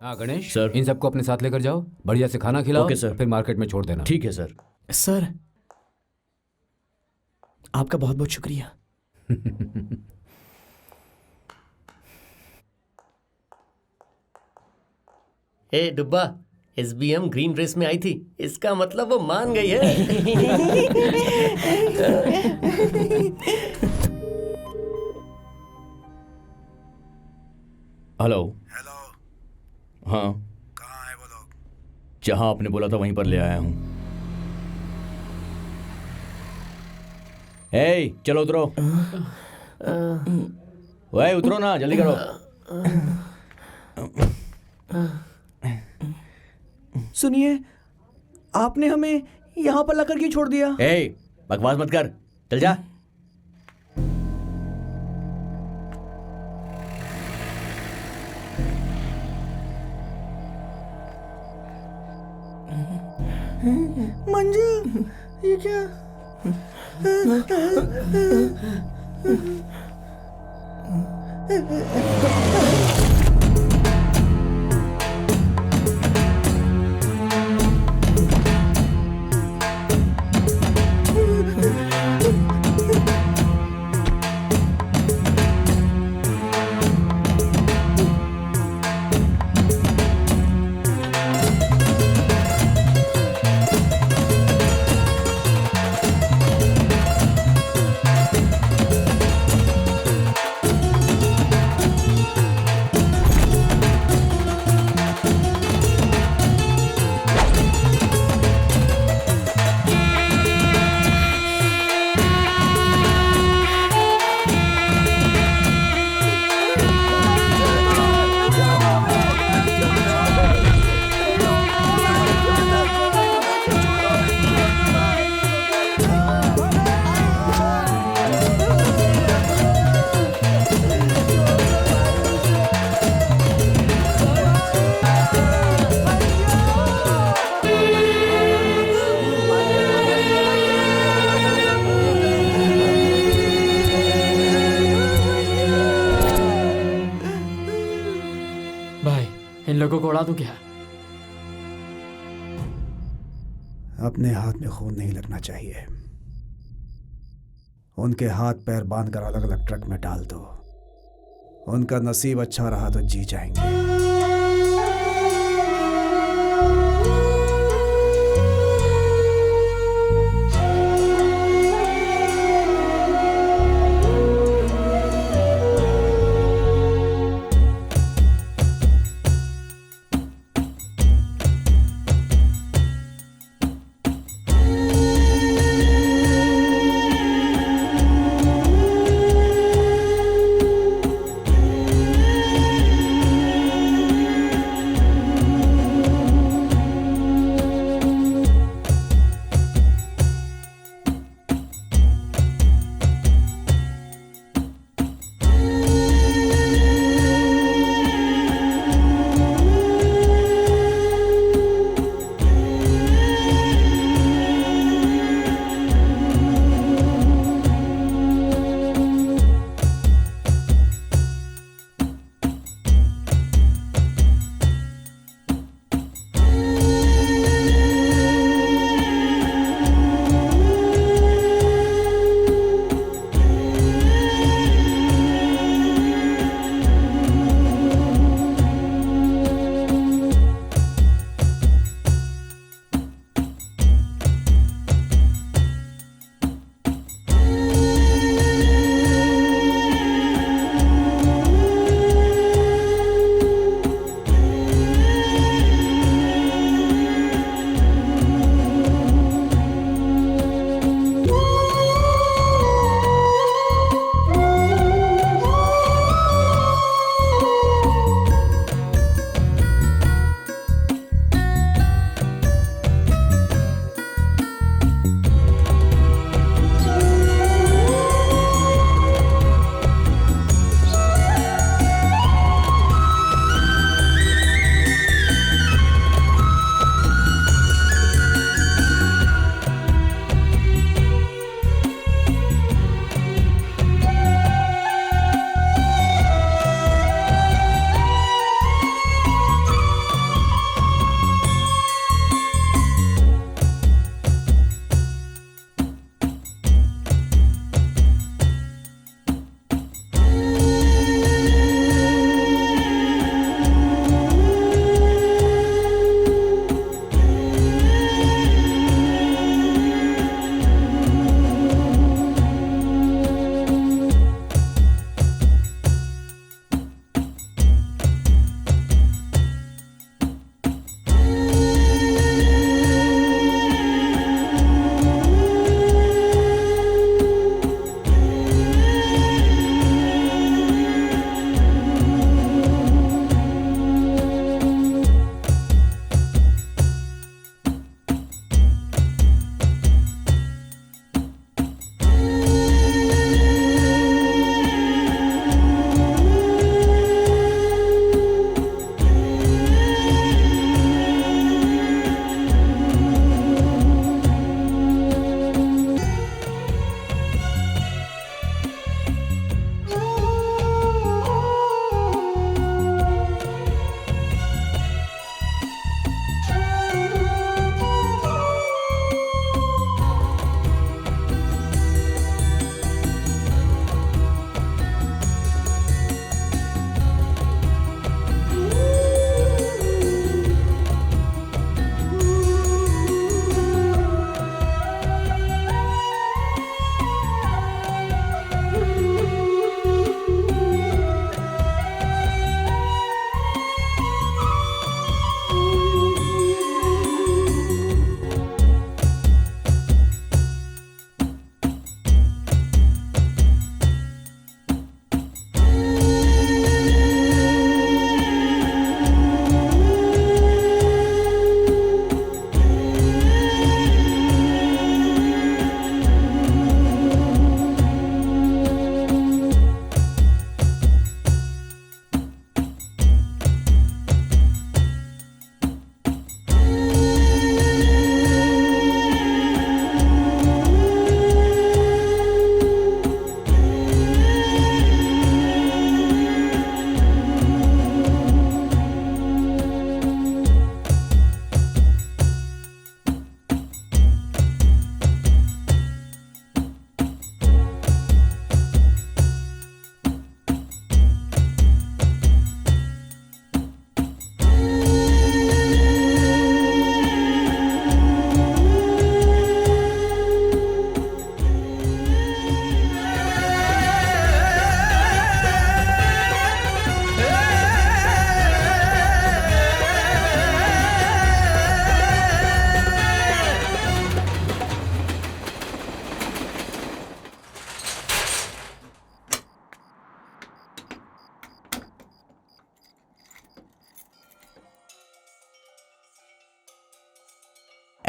हाँ गणेश सर। इन सबको अपने साथ लेकर जाओ, बढ़िया से खाना खिलाओ। Okay, sir. फिर मार्केट में छोड़ देना। ठीक है सर। सर आपका बहुत बहुत शुक्रिया। ए डुब्बा, एसबीएम ग्रीन ड्रेस में आई थी, इसका मतलब वो मान गई है। हेलो। हेलो, हाँ, कहाँ है वो लोग? जहाँ आपने बोला था वहीं पर ले आया हूँ। ए, चलो उतरो। वही उतरो ना, जल्दी करो। सुनिए, आपने हमें यहाँ पर लाकर क्यों छोड़ दिया? ए, बकवास मत कर, चल जा। मंजू, ये क्या? भाई इन लोगों को उड़ा दूं क्या? अपने हाथ में खून नहीं लगना चाहिए। उनके हाथ पैर बांध कर अलग अलग ट्रक में डाल दो। उनका नसीब अच्छा रहा तो जी जाएंगे।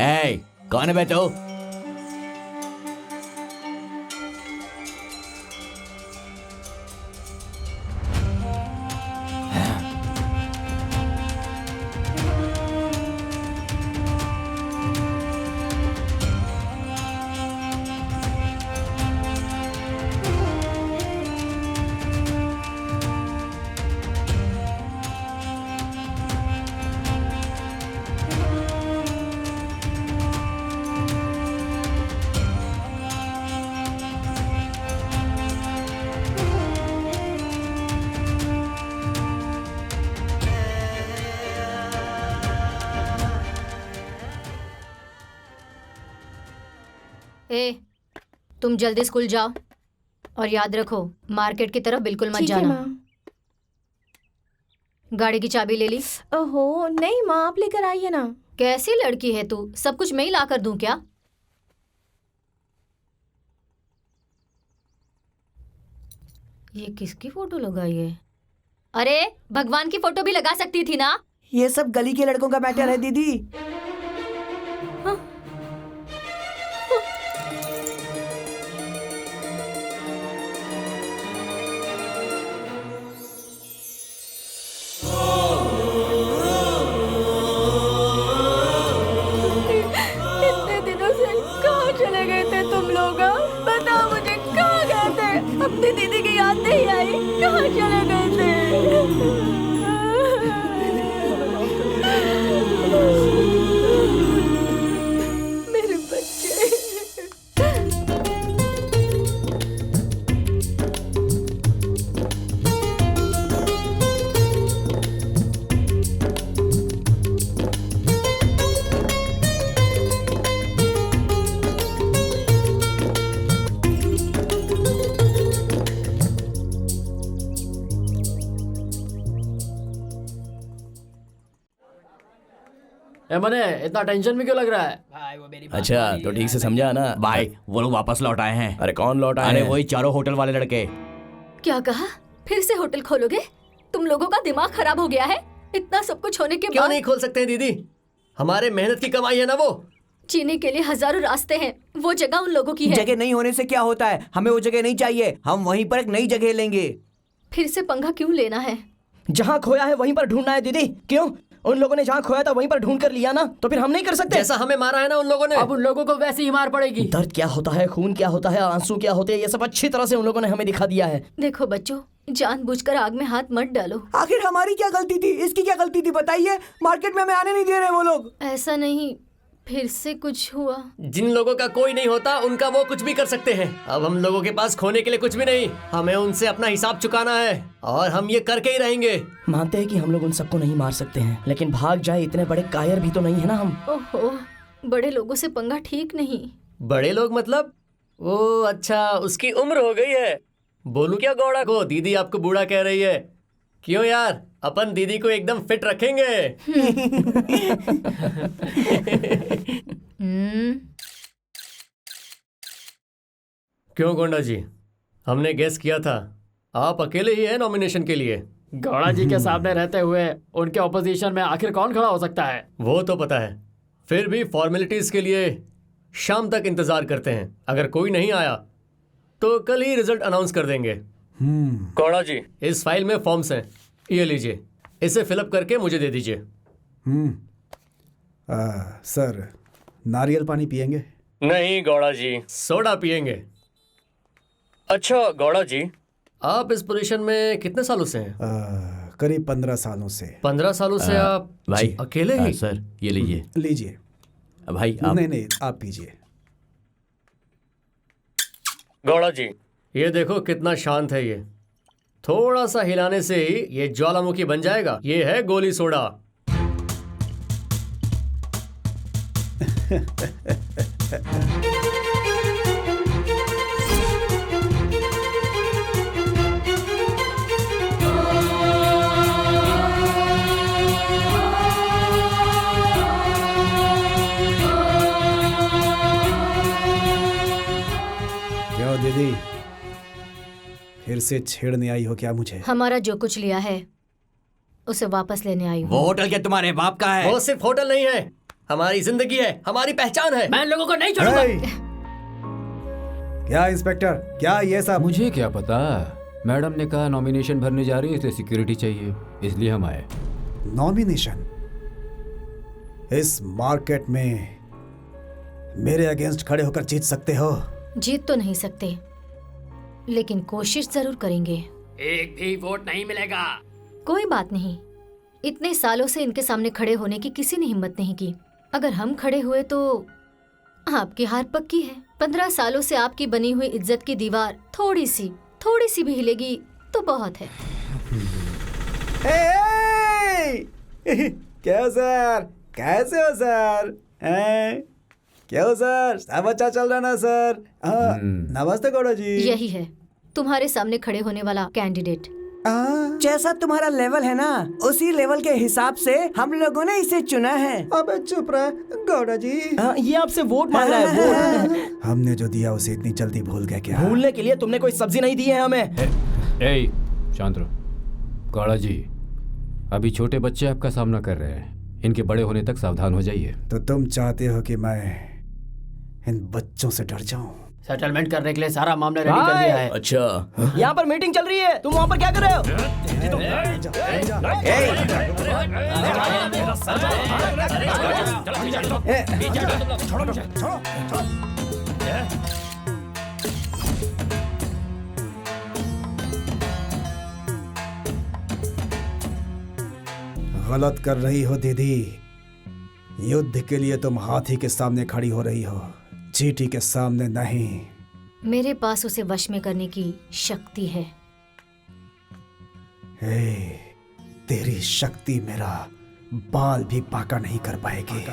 ए, कौन है बे तू? ए, तुम जल्दी स्कूल जाओ और याद रखो मार्केट की तरफ बिल्कुल मत ठीक है जाना। माँ। गाड़ी की चाबी ले ली? ओहो नहीं माँ, आप लेकर आइए ना। कैसी लड़की है तू, सब कुछ मैं ही ला कर दूं क्या? ये किसकी फोटो लगाई है? अरे भगवान की फोटो भी लगा सकती थी ना। ये सब गली के लड़कों का मैटर है दीदी। इतने दिनों से कहाँ चले गए थे तुम लोग? बताओ मुझे, कहाँ गए थे? अपनी दीदी की याद नहीं आई? कहाँ चले गए थे? मेरे बच्चे। ए मने, इतना टेंशन में क्यों लग रहा है? अच्छा, तो ठीक से समझा ना भाई? वो लोग वापस लौट आए हैं। अरे कौन लौट आए? अरे वही चारों होटल वाले लड़के। क्या कहा? फिर से होटल खोलोगे? तुम लोगों का दिमाग खराब हो गया है? इतना सब कुछ होने के क्यों बाद नहीं खोल सकते हैं दीदी? हमारे मेहनत की कमाई है ना वो। जीने के लिए हजारों रास्ते हैं, वो जगह उन लोगों की है। जगह नहीं होने से क्या होता है? हमें वो जगह नहीं चाहिए, हम वहीं पर एक नई जगह लेंगे। फिर से पंगा क्यों लेना है? जहाँ खोया है वहीं पर ढूंढना है दीदी। क्यों? उन लोगों ने जहाँ खोया था वहीं पर ढूंढ कर लिया ना, तो फिर हम नहीं कर सकते? जैसा हमें मारा है ना उन लोगों ने, अब उन लोगों को वैसी ही मार पड़ेगी। दर्द क्या होता है, खून क्या होता है, आंसू क्या होते हैं, ये सब अच्छी तरह से उन लोगों ने हमें दिखा दिया है। देखो बच्चों, जानबूझकर आग में हाथ मत डालो। आखिर हमारी क्या गलती थी? इसकी क्या गलती थी बताइए? मार्केट में हमें आने नहीं दे रहे वो लोग। ऐसा नहीं, फिर से कुछ हुआ। जिन लोगों का कोई नहीं होता उनका वो कुछ भी कर सकते हैं। अब हम लोगों के पास खोने के लिए कुछ भी नहीं, हमें उनसे अपना हिसाब चुकाना है और हम ये करके ही रहेंगे। मानते हैं कि हम लोग उन सबको नहीं मार सकते हैं, लेकिन भाग जाए इतने बड़े कायर भी तो नहीं है ना हम। ओहो, बड़े लोगों से पंगा ठीक नहीं। बड़े लोग मतलब? ओ अच्छा, उसकी उम्र हो गई है। बोलू क्या गौड़ा को, दीदी आपको बूढ़ा कह रही है। क्यों यार, अपन दीदी को एकदम फिट रखेंगे। क्यों गोंडा जी, हमने गेस किया था आप अकेले ही हैं नॉमिनेशन के लिए। गौड़ा जी के सामने रहते हुए उनके ऑपोजिशन में आखिर कौन खड़ा हो सकता है? वो तो पता है, फिर भी फॉर्मेलिटीज के लिए शाम तक इंतजार करते हैं। अगर कोई नहीं आया तो कल ही रिजल्ट अनाउंस कर देंगे। गौड़ा जी, इस फाइल में फॉर्म्स हैं, ये लीजिए, इसे फिलअप करके मुझे दे दीजिए। सर, नारियल पानी पियेंगे? नहीं गौड़ा जी, सोडा पियेंगे। अच्छा गौड़ा जी, आप इस पोजीशन में कितने सालों से हैं? करीब 15 सालों से। 15 सालों से आप भाई अकेले ही? सर ये लीजिए। लीजिए। भाई आप नहीं, आप पीजिए। गौड़ा जी, ये देखो कितना शांत है ये। थोड़ा सा हिलाने से ही ये ज्वालामुखी बन जाएगा। ये है गोली सोडा। क्यों दीदी, फिर से छेड़ने आई हो क्या मुझे? हमारा जो कुछ लिया है उसे वापस लेने आई हूँ। वो होटल क्या तुम्हारे बाप का है? वो सिर्फ होटल नहीं है, हमारी जिंदगी है, हमारी पहचान है। मैं इन लोगों को नहीं छोड़ूंगा। क्या इंस्पेक्टर, क्या ये सब? मुझे क्या पता, मैडम ने कहा नॉमिनेशन भरने जा रही है इसलिए सिक्योरिटी चाहिए, इसलिए हम आए। नॉमिनेशन? इस मार्केट में मेरे अगेंस्ट खड़े होकर जीत सकते हो? जीत तो नहीं सकते, लेकिन कोशिश जरूर करेंगे। एक भी वोट नहीं मिलेगा। कोई बात नहीं, इतने सालों से इनके सामने खड़े होने की किसी ने हिम्मत नहीं की। अगर हम खड़े हुए तो आपकी हार पक्की है। 15 सालों से आपकी बनी हुई इज्जत की दीवार थोड़ी सी भी हिलेगी तो बहुत है। क्या सर, कैसे हो सर? क्या सर, सब अच्छा चल रहा ना सर? नमस्ते गौड़ा जी। यही है तुम्हारे सामने खड़े होने वाला कैंडिडेट। जैसा तुम्हारा लेवल है ना, उसी लेवल के हिसाब से हम लोगों ने इसे चुना है। अबे चुप रहे गौड़ा जी। ये आपसे वोट मांग रहा है, वोट। हमने जो दिया उसे इतनी जल्दी भूल गए क्या? भूलने के लिए तुमने कोई सब्जी नहीं दी है हमें। ए, शांत रहो। गौड़ा जी, अभी छोटे बच्चे आपका सामना कर रहे हैं, इनके बड़े होने तक सावधान हो जाइए। तो तुम चाहते हो कि मैं इन बच्चों से डर जाऊं? सेटलमेंट करने के लिए सारा मामला रेडी कर दिया है। अच्छा, यहाँ पर मीटिंग चल रही है, तुम वहाँ पर क्या कर रहे हो? गलत कर रही हो दीदी। युद्ध के लिए तुम हाथी के सामने खड़ी हो रही हो, चींटी के सामने नहीं। मेरे पास उसे वश में करने की शक्ति है। तेरी शक्ति मेरा बाल भी बांका नहीं कर पाएगी।